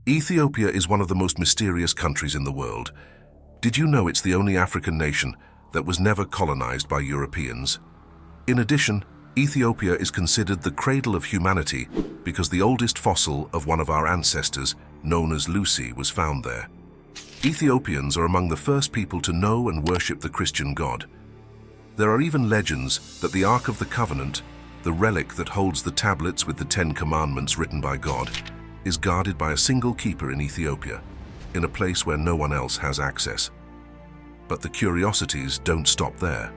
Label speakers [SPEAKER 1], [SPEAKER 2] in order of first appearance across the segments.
[SPEAKER 1] Ethiopia is one of the most mysterious countries in the world. Did you know it's the only African nation that was never colonized by Europeans? In addition, Ethiopia is considered the cradle of humanity because the oldest fossil of one of our ancestors, known as Lucy, was found there. Ethiopians are among the first people to know and worship the Christian God. There are even legends that the Ark of the Covenant, the relic that holds the tablets with the 10 Commandments written by God, is guarded by a single keeper in Ethiopia, in a place where no one else has access. But the curiosities don't stop there.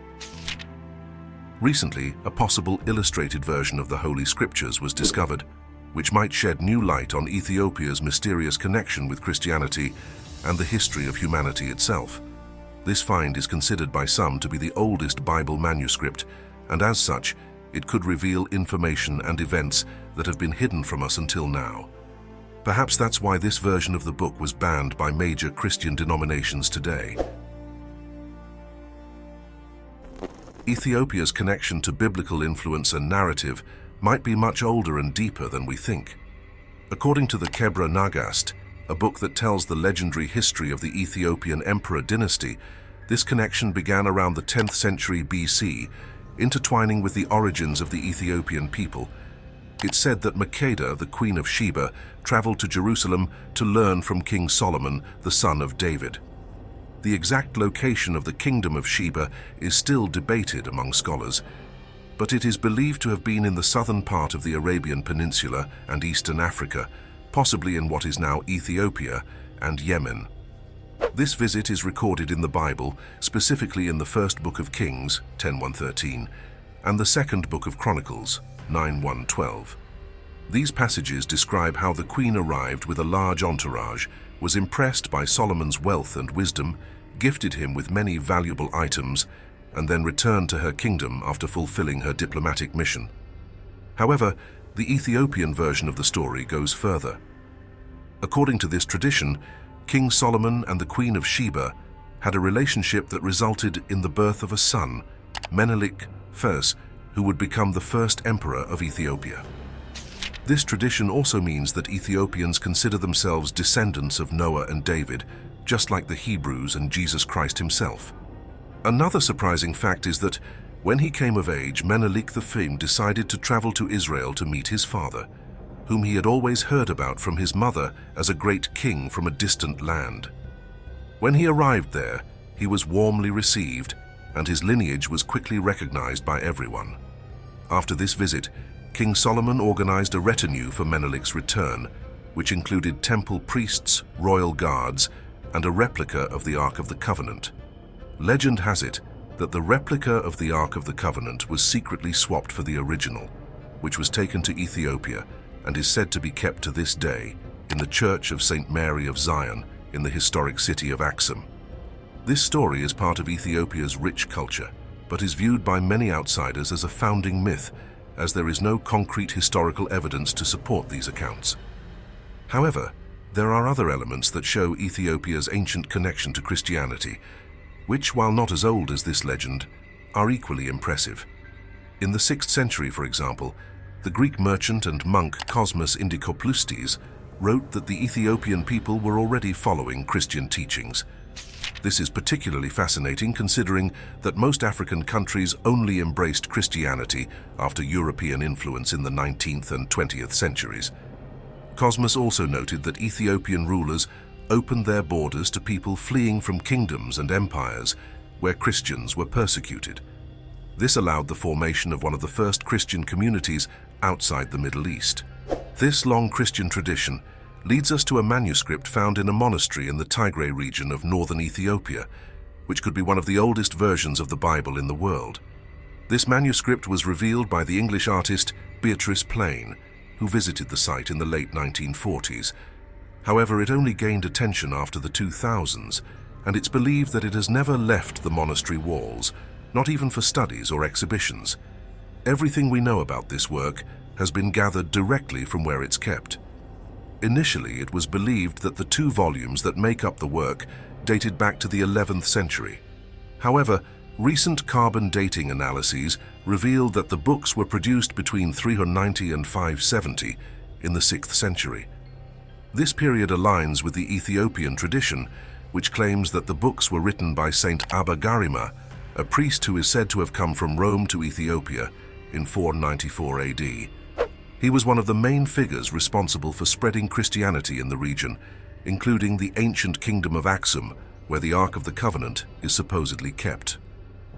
[SPEAKER 1] Recently, a possible illustrated version of the Holy Scriptures was discovered, which might shed new light on Ethiopia's mysterious connection with Christianity and the history of humanity itself. This find is considered by some to be the oldest Bible manuscript, and as such, it could reveal information and events that have been hidden from us until now. Perhaps that's why this version of the book was banned by major Christian denominations today. Ethiopia's connection to biblical influence and narrative might be much older and deeper than we think. According to the Kebra Nagast, a book that tells the legendary history of the Ethiopian emperor dynasty, this connection began around the 10th century BC, intertwining with the origins of the Ethiopian people. It's said that Makeda, the Queen of Sheba, traveled to Jerusalem to learn from King Solomon, the son of David. The exact location of the Kingdom of Sheba is still debated among scholars, but it is believed to have been in the southern part of the Arabian Peninsula and eastern Africa, possibly in what is now Ethiopia and Yemen. This visit is recorded in the Bible, specifically in the first book of Kings, 10:1-13, and the second book of Chronicles, 9:1-12. These passages describe how the queen arrived with a large entourage, was impressed by Solomon's wealth and wisdom, gifted him with many valuable items, and then returned to her kingdom after fulfilling her diplomatic mission. However, the Ethiopian version of the story goes further. According to this tradition, King Solomon and the Queen of Sheba had a relationship that resulted in the birth of a son, Menelik I, who would become the first emperor of Ethiopia. This tradition also means that Ethiopians consider themselves descendants of Noah and David, just like the Hebrews and Jesus Christ himself. Another surprising fact is that when he came of age, Menelik I decided to travel to Israel to meet his father, whom he had always heard about from his mother as a great king from a distant land. When he arrived there, he was warmly received, and his lineage was quickly recognized by everyone. After this visit, King Solomon organized a retinue for Menelik's return, which included temple priests, royal guards, and a replica of the Ark of the Covenant. Legend has it that the replica of the Ark of the Covenant was secretly swapped for the original, which was taken to Ethiopia and is said to be kept to this day in the Church of St. Mary of Zion in the historic city of Axum. This story is part of Ethiopia's rich culture, but is viewed by many outsiders as a founding myth, as there is no concrete historical evidence to support these accounts. However, there are other elements that show Ethiopia's ancient connection to Christianity, which, while not as old as this legend, are equally impressive. In the 6th century, for example, the Greek merchant and monk Cosmas Indicopleustes wrote that the Ethiopian people were already following Christian teachings. This is particularly fascinating considering that most African countries only embraced Christianity after European influence in the 19th and 20th centuries. Cosmas also noted that Ethiopian rulers opened their borders to people fleeing from kingdoms and empires where Christians were persecuted. This allowed the formation of one of the first Christian communities outside the Middle East. This long Christian tradition leads us to a manuscript found in a monastery in the Tigray region of northern Ethiopia, which could be one of the oldest versions of the Bible in the world. This manuscript was revealed by the English artist Beatrice Plain, who visited the site in the late 1940s. However, it only gained attention after the 2000s, and it's believed that it has never left the monastery walls, not even for studies or exhibitions. Everything we know about this work has been gathered directly from where it's kept. Initially, it was believed that the 2 volumes that make up the work dated back to the 11th century. However, recent carbon dating analyses revealed that the books were produced between 390 and 570 in the 6th century. This period aligns with the Ethiopian tradition, which claims that the books were written by Saint Abba Garima, a priest who is said to have come from Rome to Ethiopia in 494 AD. He was one of the main figures responsible for spreading Christianity in the region, including the ancient kingdom of Aksum, where the Ark of the Covenant is supposedly kept.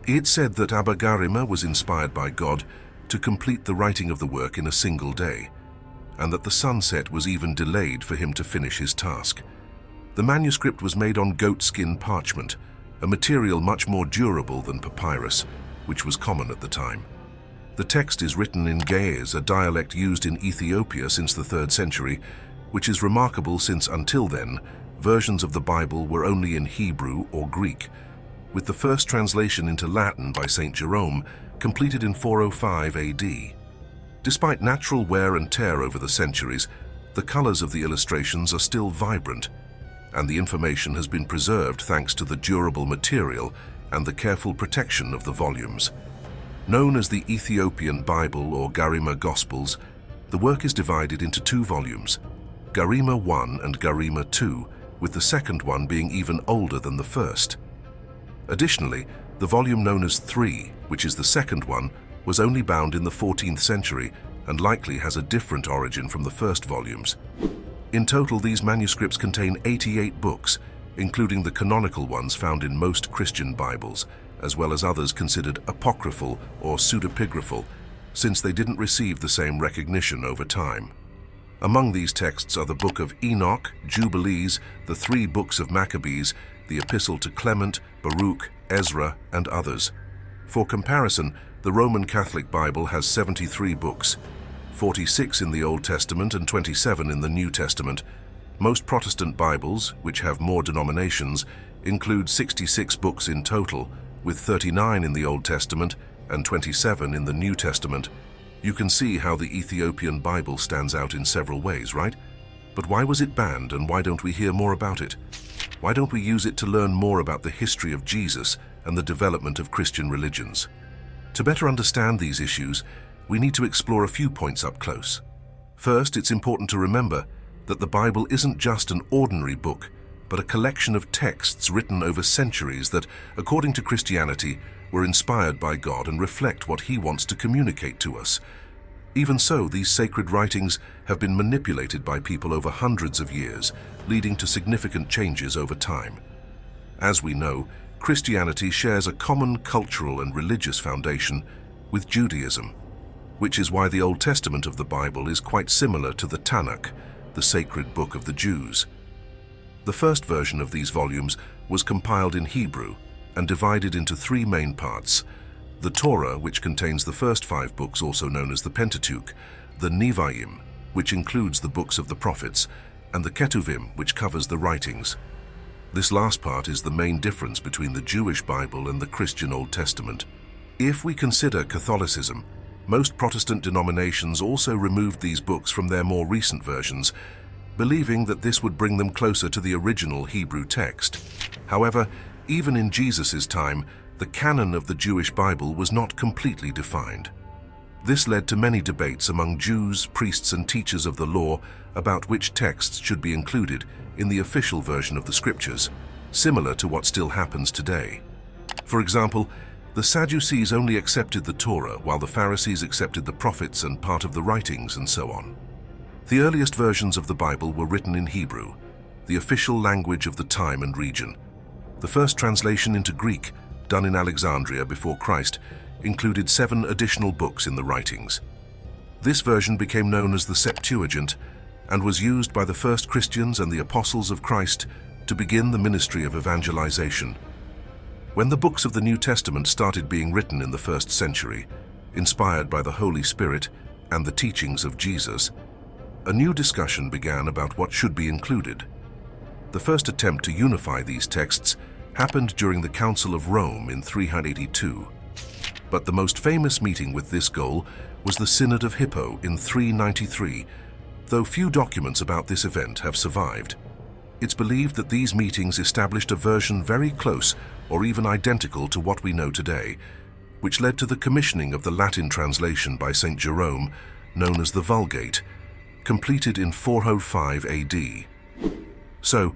[SPEAKER 1] It's said that Abba Garima was inspired by God to complete the writing of the work in a single day, and that the sunset was even delayed for him to finish his task. The manuscript was made on goatskin parchment, a material much more durable than papyrus, which was common at the time. The text is written in Ge'ez, a dialect used in Ethiopia since the 3rd century, which is remarkable since until then, versions of the Bible were only in Hebrew or Greek, with the first translation into Latin by St. Jerome completed in 405 AD. Despite natural wear and tear over the centuries, the colors of the illustrations are still vibrant, and the information has been preserved thanks to the durable material and the careful protection of the volumes. Known as the Ethiopian Bible or Garima Gospels, the work is divided into 2 volumes, Garima I and Garima II, with the second one being even older than the first. Additionally, the volume known as III, which is the second one, was only bound in the 14th century and likely has a different origin from the first volumes. In total, these manuscripts contain 88 books, including the canonical ones found in most Christian Bibles, as well as others considered apocryphal or pseudepigraphal, since they didn't receive the same recognition over time. Among these texts are the Book of Enoch, Jubilees, the 3 books of Maccabees, the Epistle to Clement, Baruch, Ezra, and others. For comparison, the Roman Catholic Bible has 73 books, 46 in the Old Testament and 27 in the New Testament. Most Protestant Bibles, which have more denominations, include 66 books in total, with 39 in the Old Testament and 27 in the New Testament. You can see how the Ethiopian Bible stands out in several ways, right? But why was it banned, and why don't we hear more about it? Why don't we use it to learn more about the history of Jesus and the development of Christian religions? To better understand these issues, we need to explore a few points up close. First, it's important to remember that the Bible isn't just an ordinary book, but a collection of texts written over centuries that, according to Christianity, were inspired by God and reflect what He wants to communicate to us. Even so, these sacred writings have been manipulated by people over hundreds of years, leading to significant changes over time. As we know, Christianity shares a common cultural and religious foundation with Judaism, which is why the Old Testament of the Bible is quite similar to the Tanakh, the sacred book of the Jews. The first version of these volumes was compiled in Hebrew and divided into 3 main parts: the Torah, which contains the first 5 books, also known as the Pentateuch, the Nevi'im, which includes the books of the prophets, and the Ketuvim, which covers the writings. This last part is the main difference between the Jewish Bible and the Christian Old Testament. If we consider Catholicism, most Protestant denominations also removed these books from their more recent versions, believing that this would bring them closer to the original Hebrew text. However, even in Jesus' time, the canon of the Jewish Bible was not completely defined. This led to many debates among Jews, priests, and teachers of the law about which texts should be included in the official version of the scriptures, similar to what still happens today. For example, the Sadducees only accepted the Torah, while the Pharisees accepted the prophets and part of the writings, and so on. The earliest versions of the Bible were written in Hebrew, the official language of the time and region. The first translation into Greek, done in Alexandria before Christ, included 7 additional books in the writings. This version became known as the Septuagint and was used by the first Christians and the apostles of Christ to begin the ministry of evangelization. When the books of the New Testament started being written in the 1st century, inspired by the Holy Spirit and the teachings of Jesus, a new discussion began about what should be included. The first attempt to unify these texts happened during the Council of Rome in 382. But the most famous meeting with this goal was the Synod of Hippo in 393, though few documents about this event have survived. It's believed that these meetings established a version very close or even identical to what we know today, which led to the commissioning of the Latin translation by St. Jerome, known as the Vulgate. completed in 405 AD. So,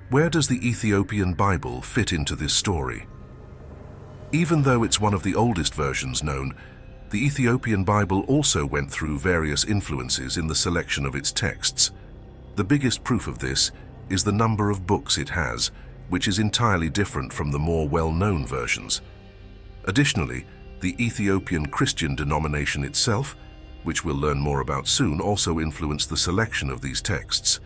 [SPEAKER 1] where does the Ethiopian Bible fit into this story? Even though it's one of the oldest versions known, the Ethiopian Bible also went through various influences in the selection of its texts. The biggest proof of this is the number of books it has, which is entirely different from the more well-known versions. Additionally, the Ethiopian Christian denomination itself, which we'll learn more about soon, also influenced the selection of these texts.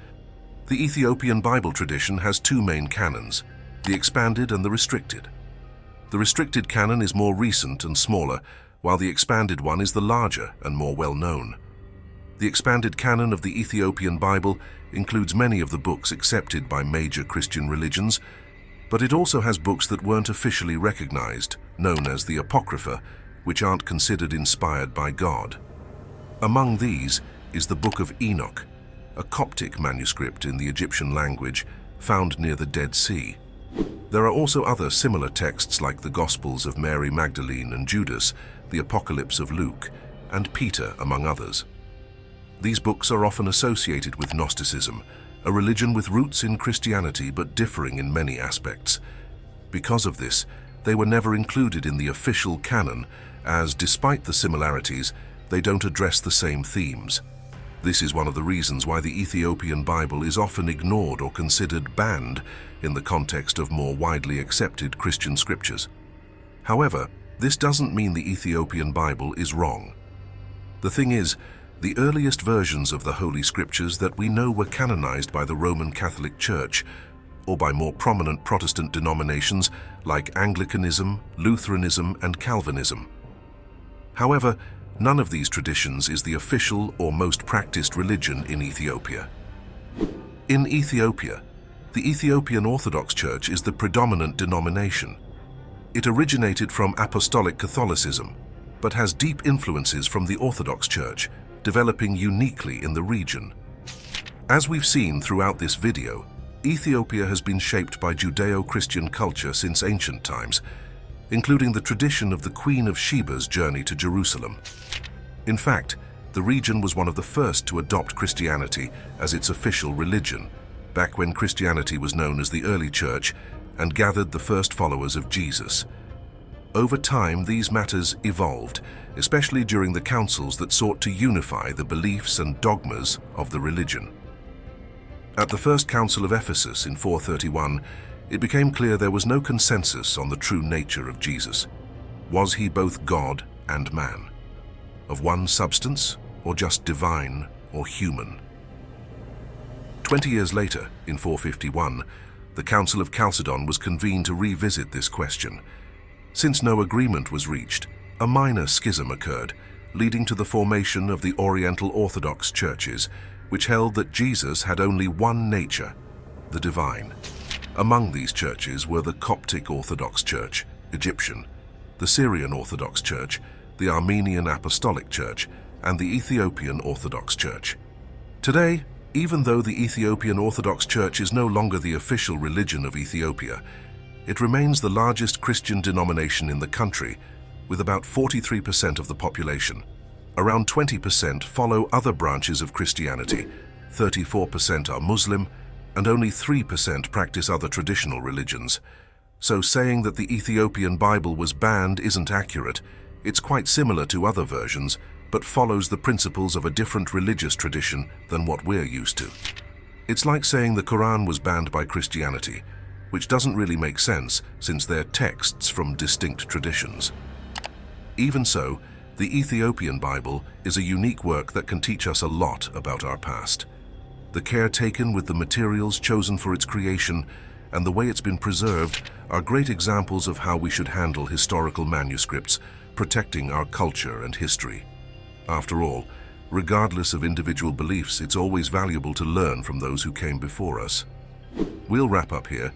[SPEAKER 1] The Ethiopian Bible tradition has two main canons, the expanded and the restricted. The restricted canon is more recent and smaller, while the expanded one is the larger and more well-known. The expanded canon of the Ethiopian Bible includes many of the books accepted by major Christian religions, but it also has books that weren't officially recognized, known as the Apocrypha, which aren't considered inspired by God. Among these is the Book of Enoch, a Coptic manuscript in the Egyptian language found near the Dead Sea. There are also other similar texts like the Gospels of Mary Magdalene and Judas, the Apocalypse of Luke, and Peter, among others. These books are often associated with Gnosticism, a religion with roots in Christianity but differing in many aspects. Because of this, they were never included in the official canon, as, despite the similarities, they don't address the same themes. This is one of the reasons why the Ethiopian Bible is often ignored or considered banned in the context of more widely accepted Christian scriptures. However, this doesn't mean the Ethiopian Bible is wrong. The thing is, the earliest versions of the Holy Scriptures that we know were canonized by the Roman Catholic Church, or by more prominent Protestant denominations like Anglicanism, Lutheranism, and Calvinism. However, none of these traditions is the official or most practiced religion in Ethiopia. In Ethiopia, the Ethiopian Orthodox Church is the predominant denomination. It originated from Apostolic Catholicism, but has deep influences from the Orthodox Church, developing uniquely in the region. As we've seen throughout this video, Ethiopia has been shaped by Judeo-Christian culture since ancient times, including the tradition of the Queen of Sheba's journey to Jerusalem. In fact, the region was one of the first to adopt Christianity as its official religion, back when Christianity was known as the early church and gathered the first followers of Jesus. Over time, these matters evolved, especially during the councils that sought to unify the beliefs and dogmas of the religion. At the First Council of Ephesus in 431, it became clear there was no consensus on the true nature of Jesus. Was he both God and man? Of one substance, or just divine or human? 20 years later, in 451, the Council of Chalcedon was convened to revisit this question. Since no agreement was reached, a minor schism occurred, leading to the formation of the Oriental Orthodox churches, which held that Jesus had only one nature, the divine. Among these churches were the Coptic Orthodox Church, Egyptian, the Syrian Orthodox Church, the Armenian Apostolic Church, and the Ethiopian Orthodox Church. Today, even though the Ethiopian Orthodox Church is no longer the official religion of Ethiopia, it remains the largest Christian denomination in the country, with about 43% of the population. Around 20% follow other branches of Christianity, 34% are Muslim, and only 3% practice other traditional religions. So saying that the Ethiopian Bible was banned isn't accurate. It's quite similar to other versions, but follows the principles of a different religious tradition than what we're used to. It's like saying the Quran was banned by Christianity, which doesn't really make sense since they're texts from distinct traditions. Even so, the Ethiopian Bible is a unique work that can teach us a lot about our past. The care taken with the materials chosen for its creation and the way it's been preserved are great examples of how we should handle historical manuscripts, protecting our culture and history. After all, regardless of individual beliefs, it's always valuable to learn from those who came before us. We'll wrap up here,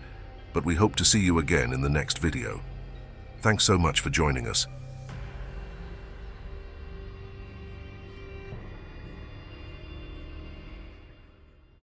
[SPEAKER 1] but we hope to see you again in the next video. Thanks so much for joining us.